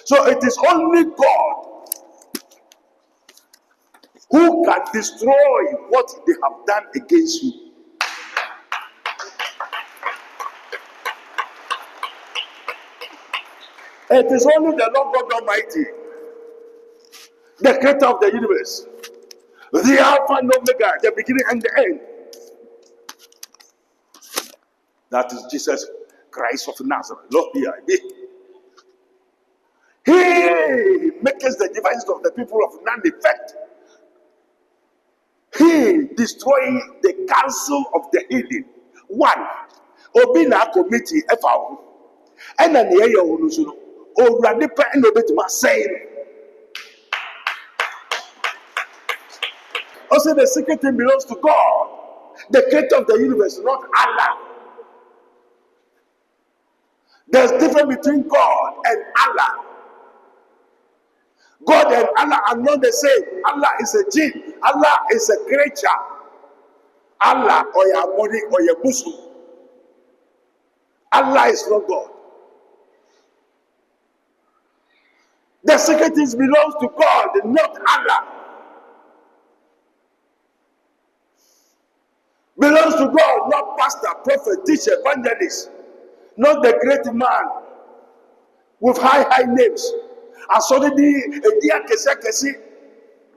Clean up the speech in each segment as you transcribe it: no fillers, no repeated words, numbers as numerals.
So it is only God who can destroy what they have done against you. It is only the Lord God Almighty, the creator of the universe, the Alpha and Omega, the beginning and the end. That is Jesus Christ of Nazareth. Lord, here I be. He makes the devices of the people of none effect. He destroys the counsel of the hidden. One, Obina committee, FAO, and an area Olusuno, or Radipa and Obetuma saying, also the secret thing belongs to God, the creator of the universe, not Allah. There's difference between God and Allah. God and Allah are not the same. Allah is a jinn. Allah is a creature. Allah or your body or your bosom. Allah is not God. The secret things belongs to God, not Allah. Belongs to God, not pastor, prophet, teacher, evangelist, not the great man with high names. And suddenly,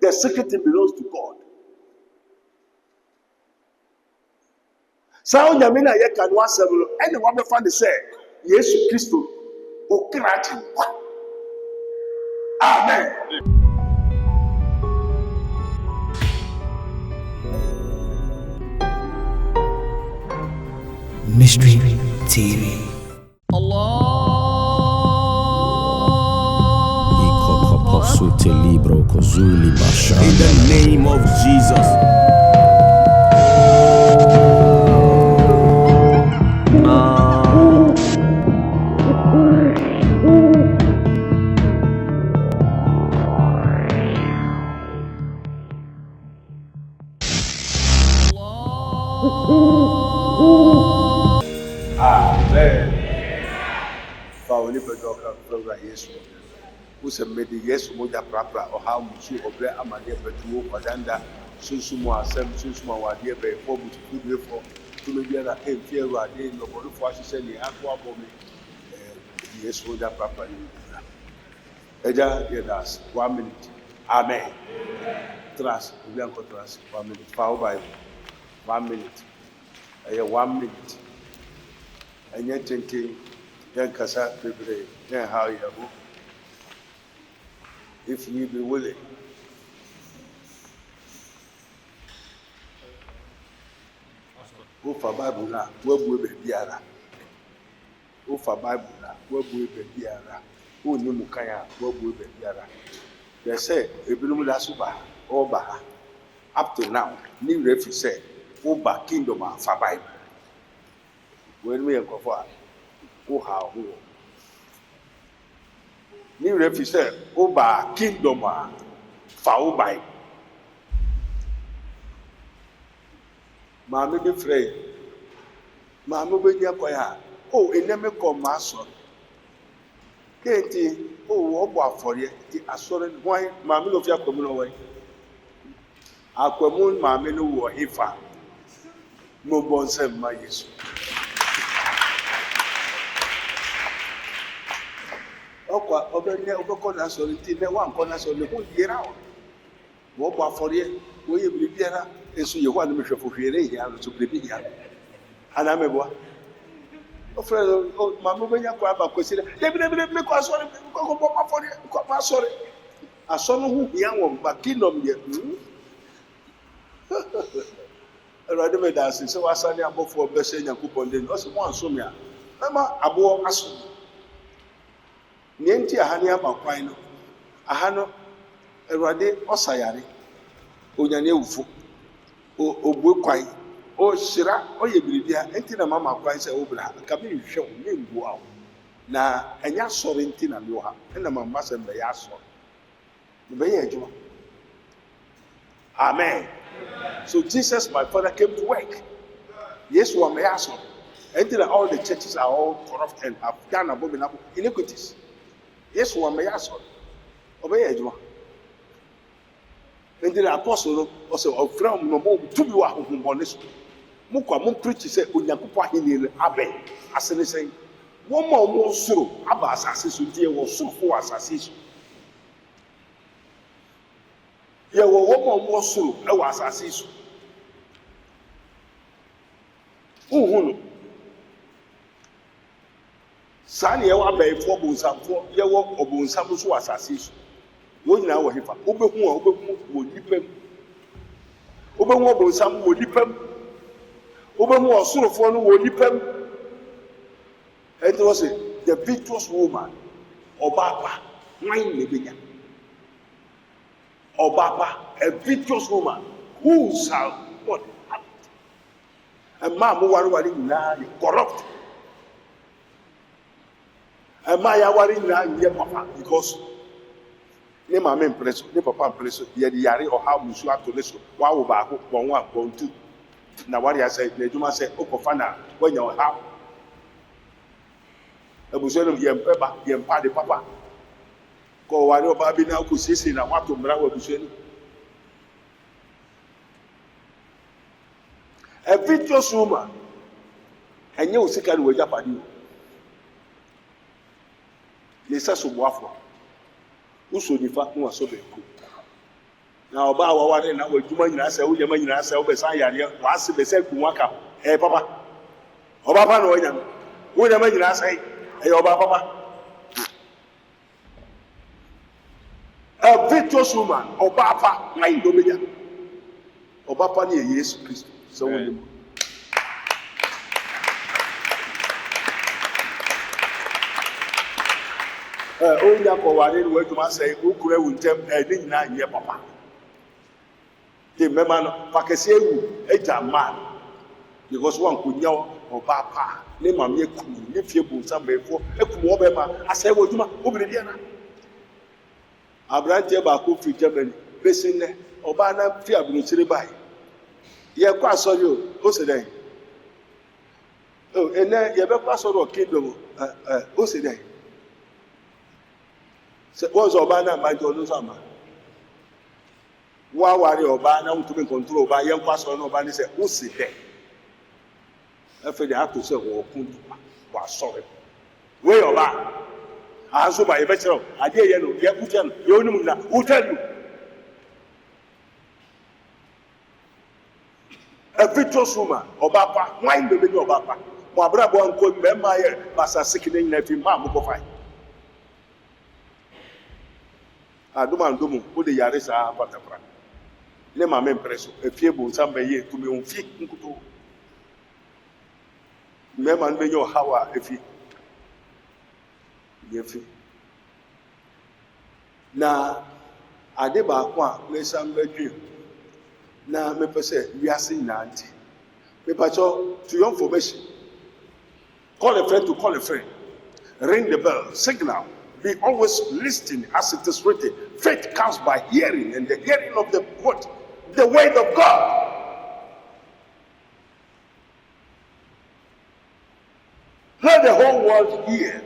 the secret thing belongs to God. So Yamina Yakan was several, anyone may find the say, Yes, Christ, O Kratin. Amen. Mystery TV. Allah. In the name of Jesus. Amen. Prophet Dr Abednego. Who's a made yes, Moja Prapra, or how much you obey Amadia Petu, Padanda, Susuma, Sam Susuma, Wadia, by 4 to 2 for 2 million and fear Radi, no one for us, and the aqua bomb. Yes, Moja Prapra. Eja, yes, 1 minute. Amen. Trust, Bianco Trust, 1 minute. Power by 1 minute. 1 minute. And yet, thinking, young Cassa, Pepe, then how you are. If you be willing. Go for Bible now, where will be Biara? Go for Bible now, where will be Biara? Who knew Mukaya, where will be Biara? They say, a Bilumula Suba, Oba, up to now, new refugee say, Oba Kingdom for Bible. When we are for how? Ni refi sɛ woba kingdom a fa wo ban maame bi frɛ maame bɛnya kwan a ɛnɛme kɔ ma asɔre kenti wɔbɔ afɔreɛ nti asɔre hwan maame no ofi akwamu no wɔn akwamu maame no wɔ hefa mobɔ nsɛm ma Yesu. Obeko na so nti ne wan kɔ na so le ho yera wo bo afɔre wo ye bibiara esu ye ho anu mehwefo hwere hia no so bibi hia ana meboa o frɛ o mama benya kɔ aba kɔsi de bi me kɔ asɔre kɔ bo afɔre kɔ ma asɔre asɔno ho hia wɔ ba kingdom ye Erade me da se wasane abɔfo ɔbɛhyɛ Nyankopɔn de no so mo anso me a mama abo aso Nienti ahani amakwan no ahano Erade osayare onyane ewufo obu kwan o shira o ye biribia enti na mama kwan se wo bra nka me hwehwe wo me mbu awo na enya sɔre enti na me wo ha na mama se mbe ya sɔre mbe ye adwuma. Amen. So Jesus my father came to work. Yes, wa me ya sɔre enti na all the churches are all corrupt and have done abominable iniquities. Yes, one may ask. Obey Edwa. And the apostle also from no more to be one honest. Mukwa mon preach say Onyankopɔn ahenni abe asene say one more soro aba asase so die wo soro fo asase so ye wo one more soro e wo asase so uhunu sane ye wa bai fo bonsamfo ye wo obonsam so asase so wo nyina wo hefa obehu wo nipam obehu obonsam wo nipam obehu osorofo no wo nipam. It was the virtuous woman Obapa wine nebenya Obapa a virtuous woman who shall what a man who wari na corrupt a man wari na papa because ne mama impress ne papa impress ye di yare or how musu atoleso wa wo ba ko bon wa bon tu na wari say na juma say okofa na wanya o how abusuano yempeba yempa de papa ko wari oba bi na ko sisi na wato mra wa abusuano a virtuous woman enye osika ni waja padi le saso boafo uso nifa no aso be ku na oba wa wari na waduma nyina asa wo nyama nyina asa wo be san yare wa ase be se ku waka papa oba pa no wanya wo nyama nyina asa Oba papa. A virtuous woman, Oba papa, na indomenya. Oba papa ni Jesus Christ. So we onya ko ware we to say ukure wuntem ni nyina nye papa. The member no pakese ewu eja man because one kunya Oba papa. Ne mamie kunu ne fie bonsa mefo ekum wo be ma asai wo djuma obire dia na abrante ba ko fi Germany besin ne oba na fi abunchire bai ye kwa asori o se den ene ye be kwa asori o kingdom o se den se was oba na ma jo no so ama wa ware oba na mutumi control oba ye kwa asori no oba ni se o se den they have to say, "Oh, sorry." Where you are, I so by a better. I dare you, you know, who tell you? A virtuous woman, Obapa, wine the baby Obapa. My brother one called Memaya, Bassa sickening nephew, Mamma Fine. I do man do put the Yarisa Patapra. Nema mempresso, a feeble some bay to be on feet. Memman be your hawa efi yefi na ade ba ko a me sam badwi na me pese wiase nanti me pacho to your information call a friend to call a friend ring the bell signal be always listening as it is written faith comes by hearing and the hearing of the what the word of God. Let the whole world hear.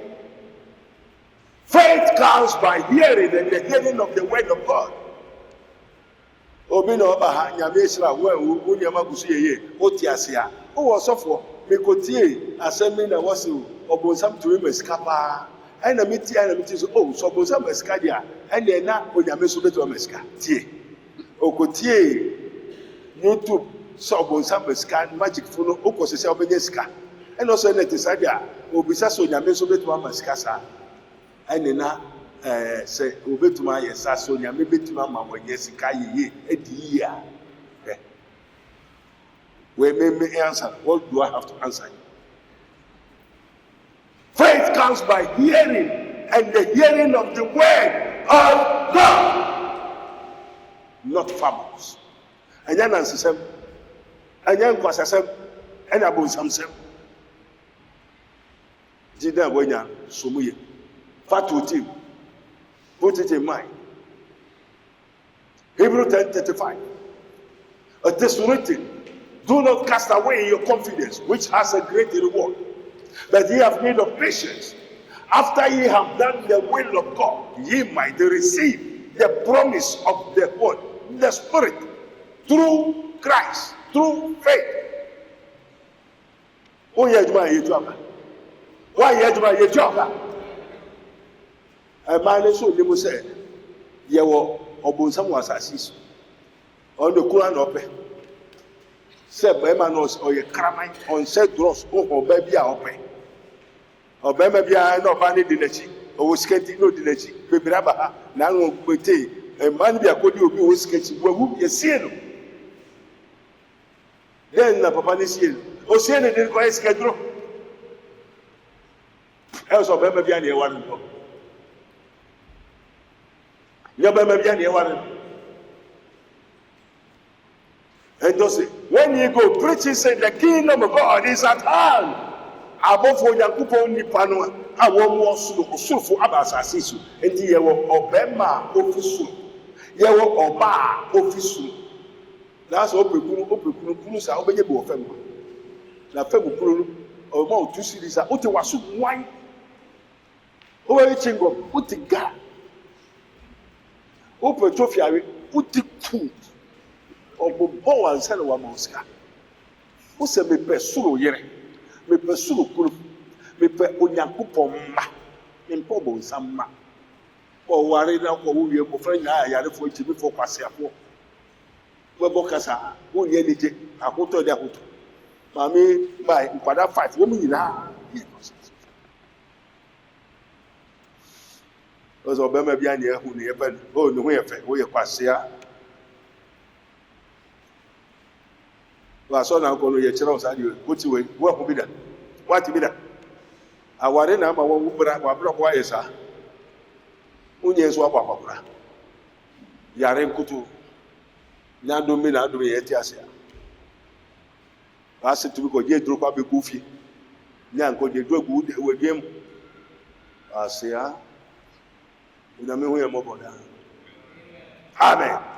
Faith comes by hearing and the hearing of the word of God. Obi na oba ha nyame esra wo nyama gusu yeye otiasia o wo sofo me kotie asemi na wose obonsam to me skapa ai na meti so so obonsam ska dia ai na onyame so beto meska tie okotie YouTube so obonsam ska magic phone okosese obenya ska and also let us say obisa so nyame so betuma maskasa ene na say obetuma yesa so nyame betuma ma wanye sika yeye edi ya we may answer. What do I have to answer? Faith comes by hearing and the hearing of the word of God, not fables. And then answer some and then kwasasem and abonsam sem Jida Bonya Sumuye. Fatutim. Put it in mind. Hebrew 10:35. It is written, do not cast away your confidence, which has a great reward. But ye have need of patience, After ye have done the will of God, ye might receive the promise of the word, the Spirit, through Christ, through faith. Oh, yeah, why, yeah, a man is so you say, ye were obun was assist on the Quran open. Said Bemanos or ye cramine on said dross or baby open. Or Bemabia no banny dinechi, or was skating no dinechi, baby Rabaha, now with a man be a good you was sketching, where would you see him? Then the Papa is here. O Siena didn't quite schedule. Else of Bemabia one. Yabamabia one. And thus, when you go preaching, say the kingdom of God is at hand. Above for Yakupo Nipano, I won't so for Abbas Asisu, and ye were Obema officer. Ye were Oba officer. That's all Purus are obeyable of them. La Femu or more 2 cities are Ottawasu wine. Over a chingo, put the gap. Open Tofia, put the food. Or Bow and Senna Mosca. Who said me pursue yere, me pursue proof, me per Unyakupo ma, in Pobo some ma. Or worry now for who you friend I had for you before Passapo. Webocasa, who ye did a hotel de hotel. Mammy, by Pada 5 women now. Was Obama behind here who never, oh, no way, where you pass here. Was on uncle, your channels are you, what's away, what will be done? What to be done? I want to know my one block wires are. Unyas Wapapra Yaren Kutu Nandumina do Etiasia. I said to go, ye drop up a goofy. Yanko, ye do good with him. I say, in a way, Amen.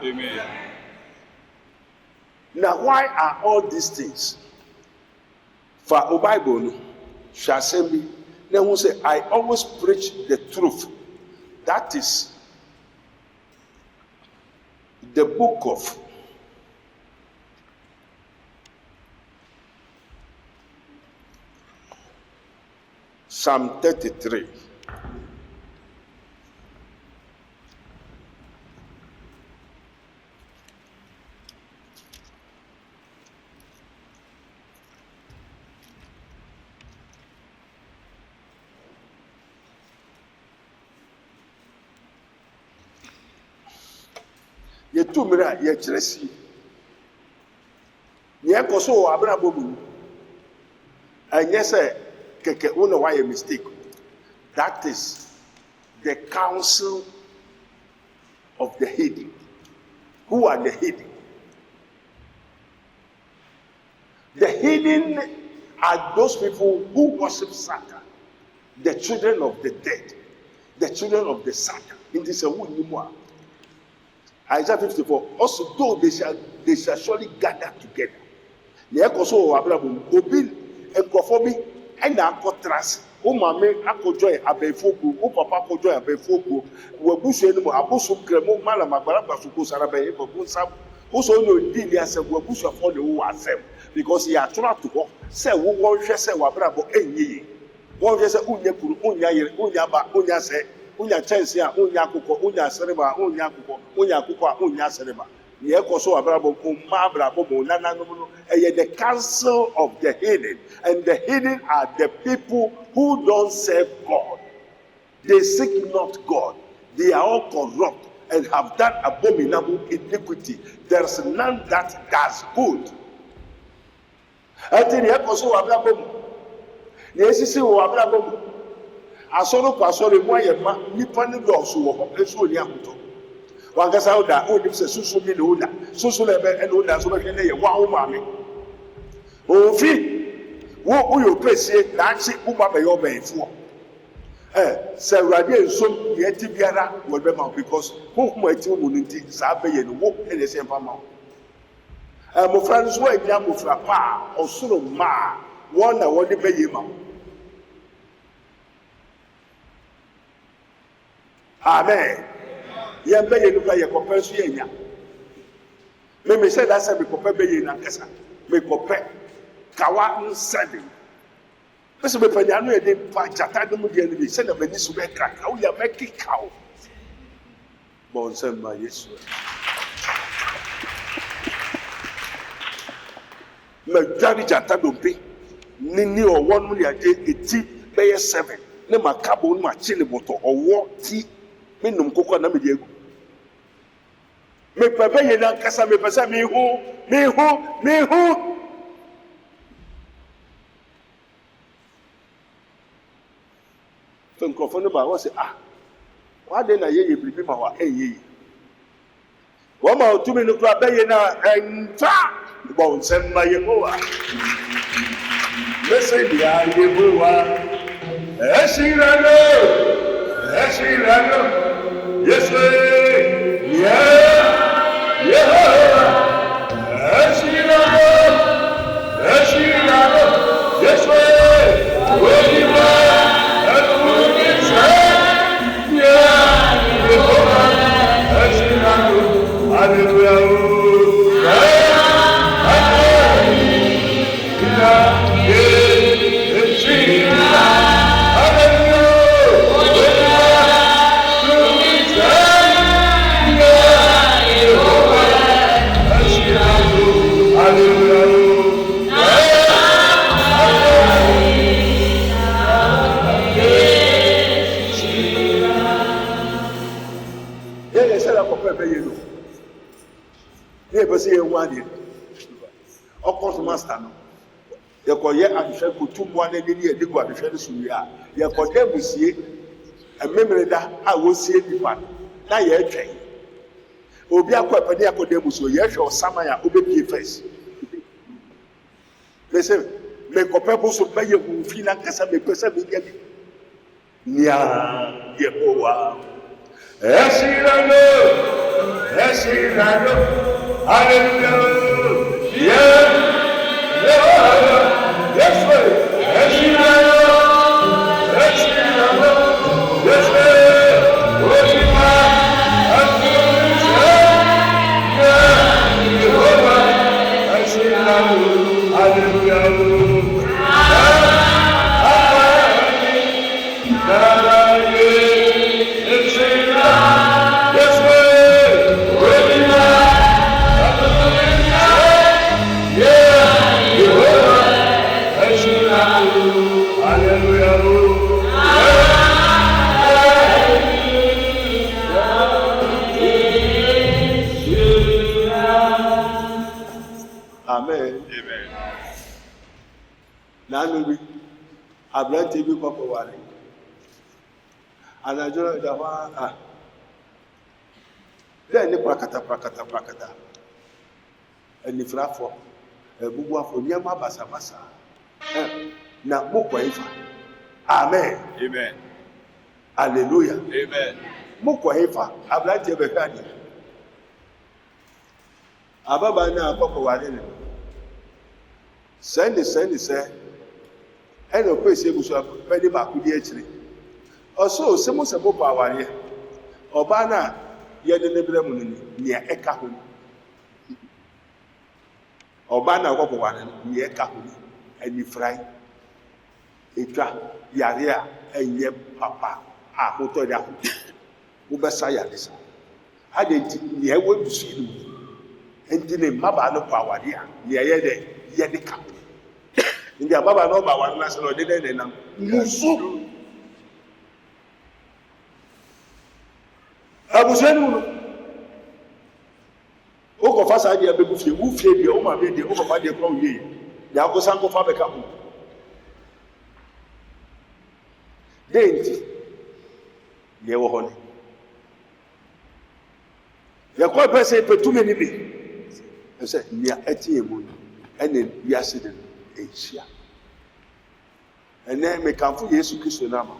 Amen. Now, why are all these things? For a Bible, shall send me. Then who say, I always preach the truth. That is the book of Psalm 33. Ye tu mira ye chiresi. Ye koso abrabo mu. Anye se keke una why a mistake. That is the counsel of the hidden. Who are the hidden? The hidden are those people who worship Satan, the children of the dead, the children of the Satan. In this one, Isaiah 54. Also, though they shall surely gather together. The echoes of Abraham, Obil, and Kofobi, and Akotras, Umame, Akojoy, Abefoku, Upapa Kojoy, Abefoku, Wabusu, Abusu, Cremo, Malamaraba, Sarabe, Babusam, also no Dilia said Wabusu for the who are them, because he had tried to go, say, who won't just say Wabrabo, and ye. One just say, Unyaba, Unya say. Unya chensia unya kuko unya sereba unya kuko unya kuko unya sereba ye koso abrabo ma abrabo mo nana no the counsel of the hidden, and the hidden are the people who don't serve God. They seek not God. They are all corrupt and have done abominable iniquity. There's none that does good. Until ye koso abrabo yes si wo abrabo asoro kwasoro mu ayema nipa ne dɔɔso wɔ hɔ esu oni akoto wankasa oda onim sɛ susu mi na oda susu na ɛbɛ ɛna oda so bɛhwɛ ne yɛ wa wo maame ofi wo yɛ opesie n'akyi wo ma bɛyɛ ɔbɛnfoɔ sɛ awurade nsom yɛ ti biara wɔ bɛ ma because huhum ati mu no nti saa bɛyɛ no wo ɛna ɛsɛ mfa ma wo mmɔfra no so wɔ anya mmɔfra pa a ɔsoro mmaa wɔn na wɔde bɛyɛ ma wo. Amen. Yembe yenuka ye kopɛ so yenya. Me say that say me kopɛ be yena kasa. Me kopɛ kawa nsɛde. Pese me panya no ye de pa jata dum de ni say na mani so be kaka. Wo ya make kawo. Bon nsɛm ma Yesu. Me dwari jata dompe. Nini ɔwɔ no ya de eti bɛyɛ 7. Ne makabo no ma chile bɔtɔ ɔwɔ ti me num kokɔ na me de egu. Me papa ye na kasa me pesa me hu. Fɛn kɔfɔ no ba wɔ se wa de na ye bibi ma wa ye. Wa ma otumi no kura bɛ ye na ɛnta bɔ nsɛm ma ye ho wa. Me se dia ye ho wa. Eshirano. Yes, master no yekoye ahwehwe kutumwa na ni edi go ahwehwe no suwi a yekoye busie ememreda a wosie nipa na ye atwen obi akọ epani akọda buso ye hwe osama ya obepie first lese me kopẹ buso baye hu fi na kasa me pesa me dia nia Yehowa Eshirano hallelujah yeah yes way Eshirano yes way Oshima Yehowa Eshirano hallelujah Amen. Nanu bi abrante bi kɔkɔ ware anajo da hɔ dɛ ne prakata anifrafo bubuafo nneɛma basabasa na mokɔ ifa amen hallelujah mokɔ ifa abrante bɛhwɛ ade ababa na kɔkɔ ware ne sɛne sɛ ɛna ɔpɛsɛ busu bɛde baako di akyire ɔso sɛmo sɛ bɔbɔ awareɛ ɔbaa na yɛde ne brɛ mu no nea ɛka ho ɔbaa na ɔkɔkɔ ware no nea ɛka ho anifrai etwa yare a ɛnyɛ papa a motɔ de aho wobɛsa yare sa ade nti nea ɛwɔ busu no nti ne mmabaa no kɔ awareɛ a nea yɛde yɛde ka ndi ababa na ọba wa nase na ọdede de nam musu abusenu no o ko fasa dia be bufie wu fie dia o ma be dia o papa dia kwa oye ya ko sanko fa be ka ho denti ye wo ho ne ya ko pese petume ni bi ese nia etie mu ene wiase de Asia. And then me come for Yesu Kristo nama.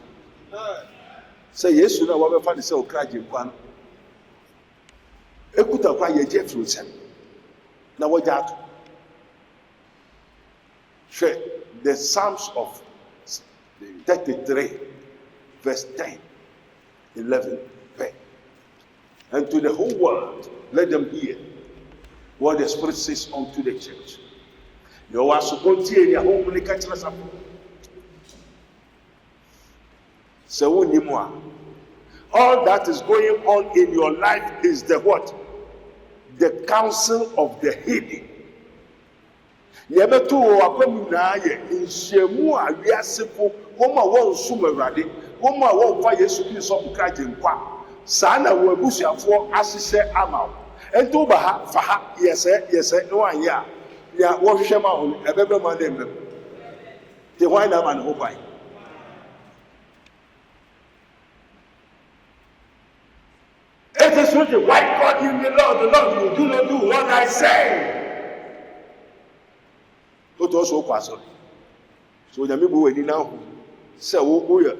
Say Yesu na wa be fa say okra jinkwan. Ekuta kwa ye je fruitsem. Na wo ja to. Share the Psalms of 33 verse 10, 11. And to the whole world, let them hear what the Spirit says unto the church. You are supposed to hear home when catch us up. So all that is going on in your life is the what? The counsel of the hidden. Yebeto akwam na ye nhyiamu a wiasefo woma won sum awurade woma won fa Yesu Kristookraje nkwa saa na wo abusuafo asese ama ento ba ha fa ha yese no anye a ya wo hwehwe ma ho ebebe ma dem the why na man ho bai. It is written, why call you the Lord will do not do what I say. What also question? So the people when now say, oh,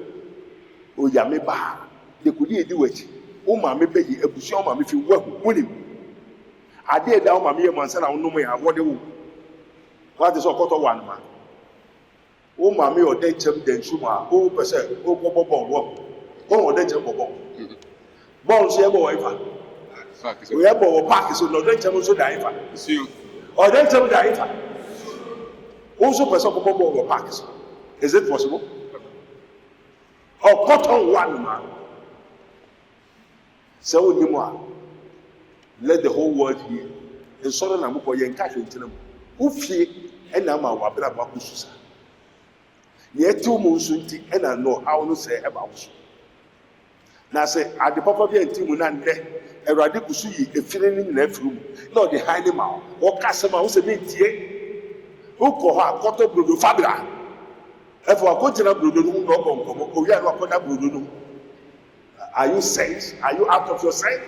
yame ba. They could do it. Oh, my maybe a bushel, my if you work with him. I did down my mere man said, I don't know what they will. What is a quarter one man? Oh, my me or they jump then shuma. Oh, per se, oh, they jump bob. Bonds here, boy. We have our park, so no, don't tell us so diver. Or don't tell diver. Also, person for parks. Is it possible? Or cut on one man. So, let the whole world hear. And so on, I'm going to catch them. Who fear and I'm our brother Bakusa. Yet 2 months, and I know how to say about you. Now say at the papa be anti munande erade kusu yi efire ni na afrum na o de hide ma o kasema o se me tie o ko ha akoto brodo fabra efo akotina brodo no no konkomo o wi anu akoda brodo no. Are you sent? Are you out of your sight?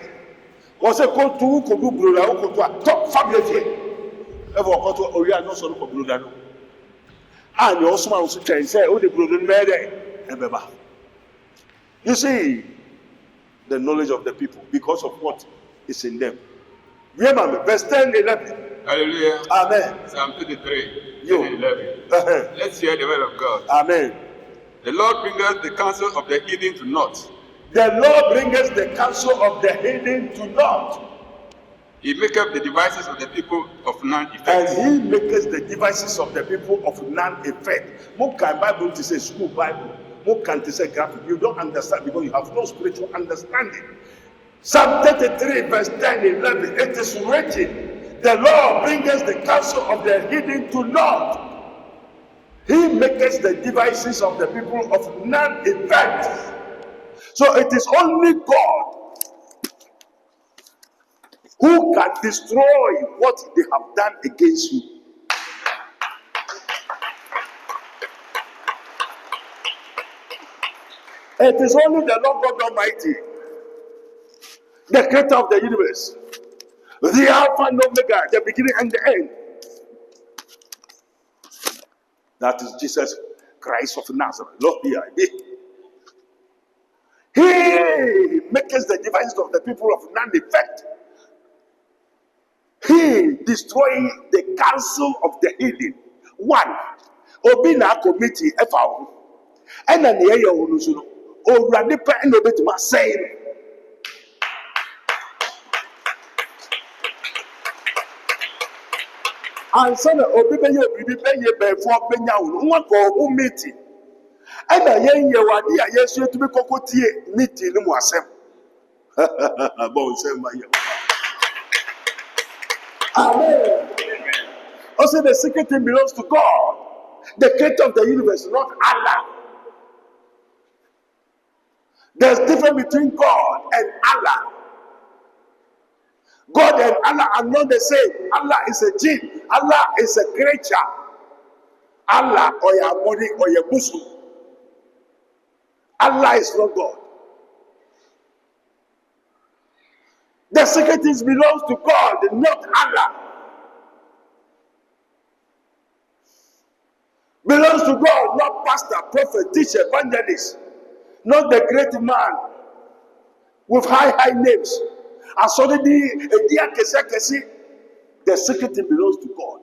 O se ko tu ko du brodo o ko to top fabra fie efo akoto o wi anu so no ko brodo no ani o so ma o so twen say o de brodo no me de ebeba. You see the knowledge of the people because of what is in them. Remember, verse 10, 11. Hallelujah. Amen. Psalm 23, 10 and 11. Let's hear the word of God. Amen. The Lord bringeth the counsel of the hidden to naught. The Lord bringeth the counsel of the hidden to naught. He maketh the devices of the people of none effect. And he maketh the devices of the people of none effect. More can Bible to say school Bible. More can to say graphic. You don't understand because you have no spiritual understanding. Psalm 33 verse 10 and 11. It is written, the Lord bringeth the counsel of the hidden to naught. He maketh the devices of the people of none effect. So it is only God who can destroy what they have done against you. It is only the Lord God Almighty, the creator of the universe, the Alpha and Omega, the beginning and the end. That is Jesus Christ of Nazareth. Lord, here I be. He makes the devices of the people of none effect. He destroying the counsel of the hidden. One, Obina committee, FAO, and an area Olusuno, or Radipa and Obetuma saying, and son of Obibeyo, before Benya, one for meeting. And a young Yawadi, yes, you to be cocotier meeting, no more sem. Amen. Also, the secret thing belongs to God, the creator of the universe, not Allah. There's difference between God and Allah. God and Allah are not the same. Allah is a jinn. Allah is a creature. Allah or your body or your Muslim. Allah is not God. The secret things belongs to God, not Allah. Belongs to God, not pastor, prophet, teacher, evangelist, not the great man with high names. As already the secret belongs to God.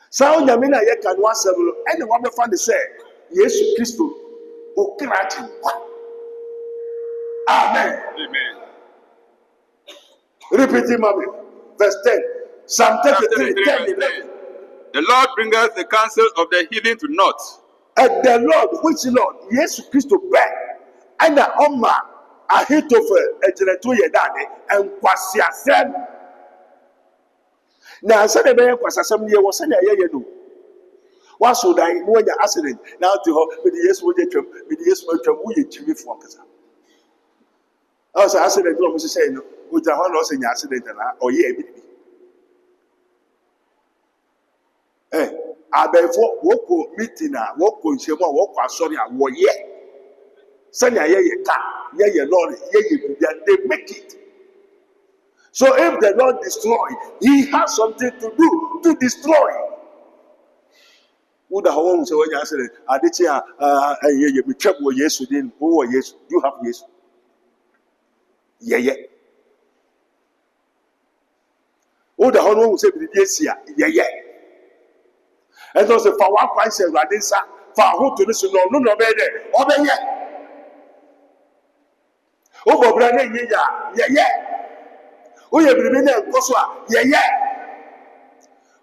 So Yamina ye can one several anyone find the say, Yes, Christo, Okrati. Amen. Amen. Repeat it, mommy. Verse 10. Psalm 33, 10, 11. The Lord bringeth the counsel of the heathen to naught. And the Lord, which Lord, Jesus Christ bear, and the Oma, AHITOFEL, and General Yedane, and Kwasiasem. Now, Sunday, Kwasasem, you was saying, you what should I know your accident? Now to her, with the yes, with the yes, with the Jimmy Fonkasa. I was accident, I was saying, with the one was in accident, or ye, abefo woko meeting a woko nshemo woko asori a woye sanya ye ka ye lord ye they make it. So if the Lord destroy, he has something to do to destroy. Would the home say when you answer it, Adichia ye be kept with yes within who yes, you have yes. Yeah. Would the home say yes here, yeah. And so for one price, Radisa, for who to listen, no, obey. Oh, Brandon, yeah. Oh, you believe in Koswa, yeah.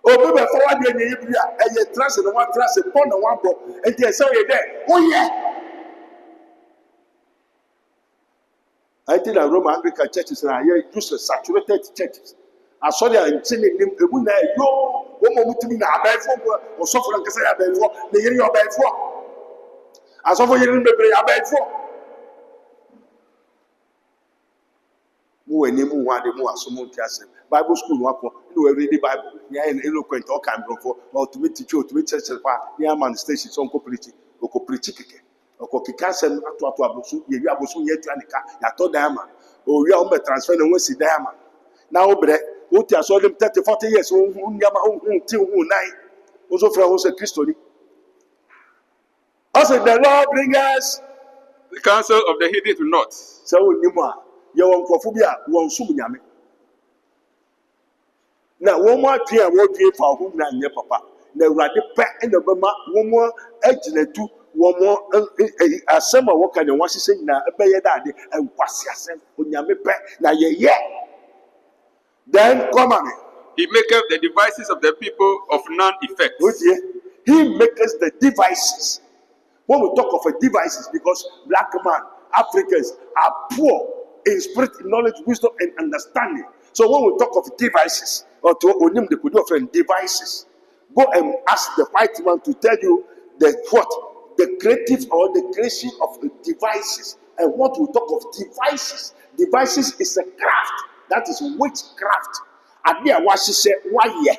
Oh, baby, forward the Libya, and you trust in one trust upon the one book, and you say you're there. Oh, yeah. I think the Roman Anglican churches are here, use saturated churches. I saw there in Chile, yo, woman to me now, bad for or suffer and say, I beg for the year you're bad for. I saw you remember, I beg for. When you move one, the more someone tells Bible school, you read the Bible, yeah, and eloquent or kind of or to meet teacher, to meet church, yeah, man, station, some cooperative, or cooperative, or Kokikasan, to Abusu, you have also yet I told Diamond, or you are transfer and we see Diamond. Now, what I saw them 30, 40 years, who till night, also from a Christian. Also, the Lord bring us the counsel of the heathen to naught. So, you want Kophobia, one Sumiami. Now, one more dear, what dear for whom now, your papa. The rather pet and the Bama, one more edge and two, one more a summer walk and what she said now, a bay daddy, and what's your son, when you pet. Now, yeah. Then come on. He maketh the devices of the people of none effect. He makes the devices. When we talk of a devices, because black man, Africans are poor in spirit, knowledge, wisdom, and understanding. So when we talk of devices, or to Onim the Kudu devices, go and ask the white man to tell you the creative or the creation of devices. And what we talk of devices, devices is a craft. That is witchcraft. Adia what she said, why yeah?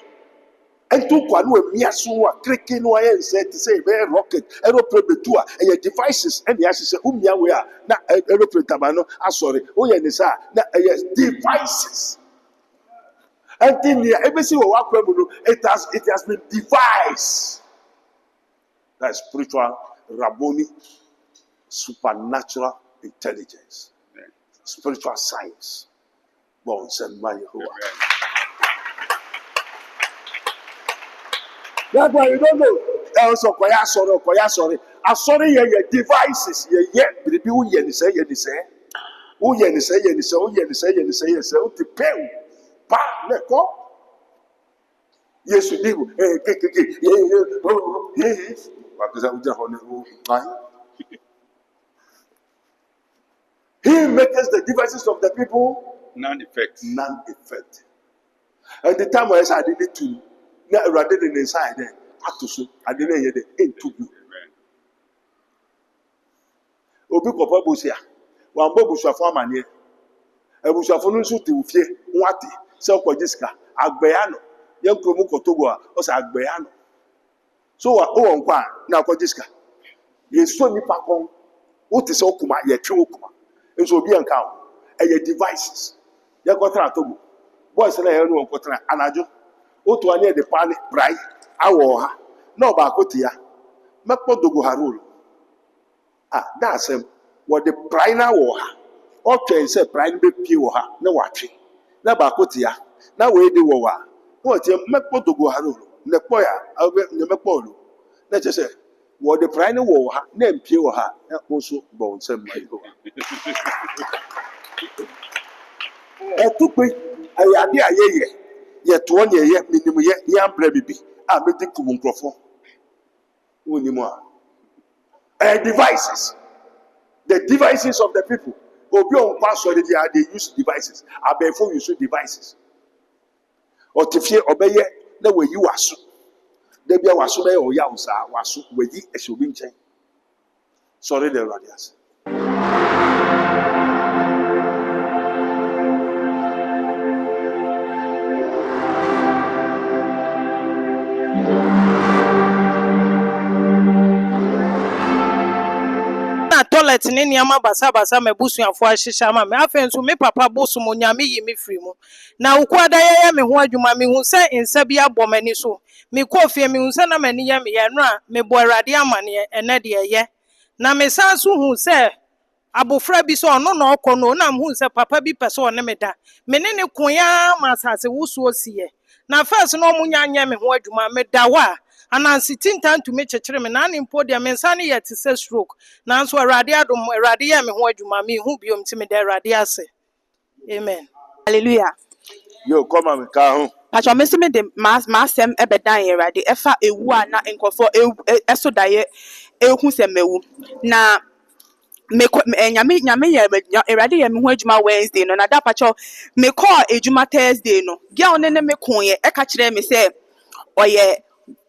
And to Kwanu Miasua, cricking why and said to say, very rocket, aeroplane tour, and your devices, and the said, we are not aeroplane tabano. I'm sorry, oh, yeah, yes, devices. And then the embassy it has been devised. That is spiritual, Rabboni, supernatural intelligence, spiritual science. Bones and money. That's why you don't know. Also, sorry. I'm sorry, your devices, yet, but you say, oh, yes, pa, let go. Yes, you do. Yes. He makes the devices of the people none effect. And the time I said I didn't to rather than inside there, I didn't hear the into you. Obi Kopa Busia, one Bobusha Farman here. I was a phone to fear, Wati, Selko Jiska, Agbeano, young Promuko Togoa, or Agbeano. So, oh, now Kojiska. You saw me back home. What is Okuma, ye Chokuma? It will be uncount. And your devices. Yakotra Togo. Boys and I know Kotra, Anajo. Oto near the pan, bright, our no Bakotia. Mako Dogo Harul. Ah, that's him. What the prina war. Okay, say prime be pure, no watching. Na Bakotia. Now we do what you Mako Dogo Harul. Nepoya, I'll be Nepolo. Let's just say, What the prime war, name pure ha, also bones and my go. I took me a idea, yet 1 year, yet minimum, yet baby. I made the Kumumprofo. Unimua. Devices. The devices of the people. Obion pastor they use devices. I before you use devices. Or to fear obey the way you are so. They be a wasu or yausa wasu with the shubinche. Sorry, the radius. Toilet ni nneɛma basa mebusuafo ahyehyɛ ma me afei nso me papa bosom onyame yi me firi mu na wokwada yɛyɛ me ho adwuma me hu sɛ nsa bi abɔ m'ani so me kɔ fie me hu sɛ na m'ani yɛ me yɛ no a me bɔ Awurade amane ɛnɛ de ɛyɛ na me san so hu sɛ abofra bi so ɔno na ɔkɔ no na hu sɛ papa bi pɛ sɛ ɔne me da me ne ne koya ma asase wusuo siɛ na first no ɔmo nya me ho adwuma me da wa anansi tintan to me kyekere me na ne mpo de me nsa ne yɛ te sɛ stroke nanso Awurade adom Awurade yɛ me ho adwuma me hu biom ti me da Awurade ase amen hallelujah Yo, come on, Kaho. Pacho me se me de masem ebedan Awurade efa ewu a na nkofo eso daye ehu se mewu na me nyame ye Awurade ye me ho adwuma Wednesday no na da pacho me call adwuma Thursday no girl ne me konye e ka kire me se oye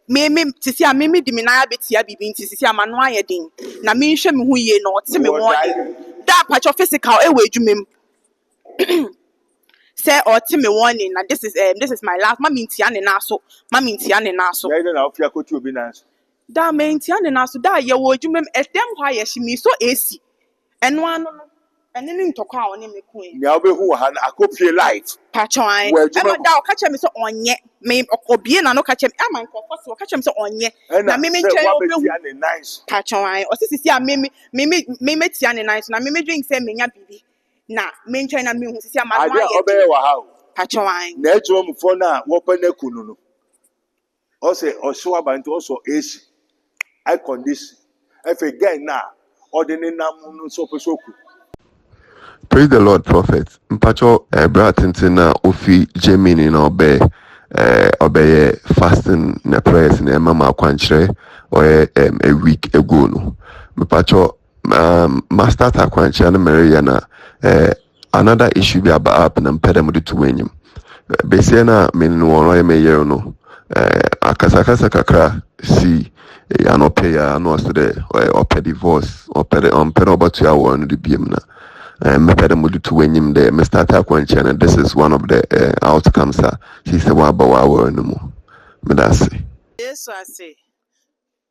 me tisi a me di me na abetia bibi nti tisi a mano aye din na me nhwe me ho ye no te me won da pacho physical e we adwumem say or me warning and this is my last mami ntia ne na so Yeah, then I'll feel to be nice. da me ntia ne na so da ye wo adwumem edem hwa ye himi so AC eno ano no ene ne ntokwa a one me kun Now be who had a copy life. patron e Well, ma da o ka che me so onye me okobie na no ka che me ama nkofo so o ka che me so onye na me nche obi nice. patron o sisi a me tia ne nice na me drink say me nya bibi na me nche na me hu sisi ama no I obey wa how. patron Na ejom for na wo pa na kunu no. O say o so about also AC. I condition. If again na ordinary na no so pesoku. Praise the Lord, Prophet. Mpacho bratintina ofi Germany na obey fasting na prayers na mama kwanchre or a week ago no. Mpacho master ta kwanchre na Maria na another issue be about na mpeda mu to wenyim. Bese na men no no me year no. Akasakasa kakra si anope ya no so de or divorce or ombatu ya won de biem na. And this is one of the outcomes. He said, "Wow, no more." yes I say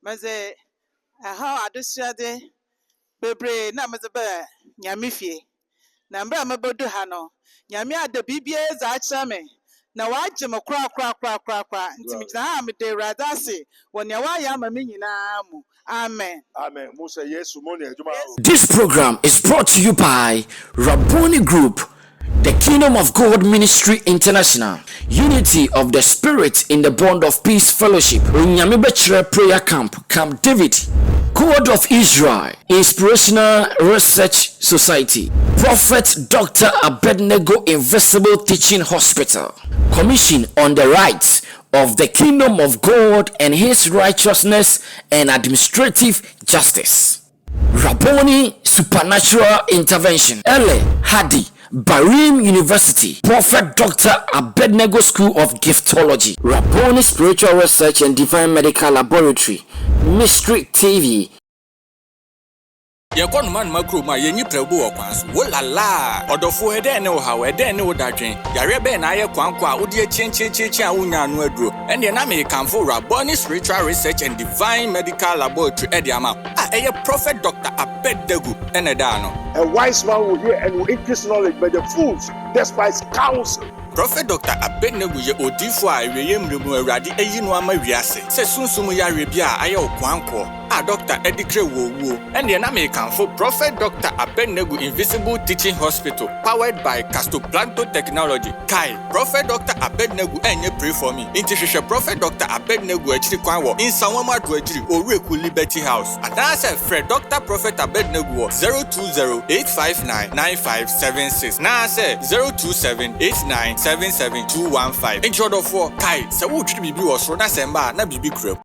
maze aha adosuade bebre na maze ba nyame fie na mbra mabodu ha no nyame ada bibie za akyere me na waagye me kra ntimi gina ha me de Awurade ase woni awa ama me nyina mu amen Amen. Musa yes money ejuma. This program is brought to you by Rabboni Group, the Kingdom of God Ministry International, Unity of the Spirit in the Bond of Peace Fellowship, Nyame Bechre Prayer Camp, Camp David, Code of Israel, Inspirational Research Society, Prophet Dr Abednego Invisible Teaching Hospital, Commission on the Rights of the Kingdom of God and His Righteousness and Administrative Justice, Rabboni Supernatural Intervention, Ele Hadi, Barim University, Prophet Dr Abednego School of Giftology, Rabboni Spiritual Research and Divine Medical Laboratory, Mystery TV. Yakon man makro ma yenyi prebu okwanso wo lala odofo ede ne wo hawo ede ne wo dadwen yare be na aye kwanko a wodi chenchen a wonya no aduro ene na me kanfo Rabboni Spiritual Research and Divine Medical Laboratory ede ama eye Prophet Dr Abednego ene da no. A wise man will hear and will increase knowledge, but the fools despise counsel. Prophet Dr Abednego ye odifo a eweye mremu Awurade eyi no ama wiase se sunsum yare bia aye okwanko a Dr. Edikre wo ɛndeɛ na mekamfo Prophet Dr. Abednego Invisible Teaching Hospital powered by Castoplanto Technology. Kai, Prophet Dr. Abednego ɛnyɛ pray for me. Inti hwehwɛ Prophet Dr. Abednego akyiri kwan wɔ Nsanwama do akyiri Oreku Liberty House. Anaasɛ frɛ Dr. Prophet Abednego wɔ 020-859-9576 na sɛ 027-8977-215. Nti ɔdɔfoɔ Kai, sɛ wotwiri biribi wɔ soro na sɛ mba na biribi kura mu.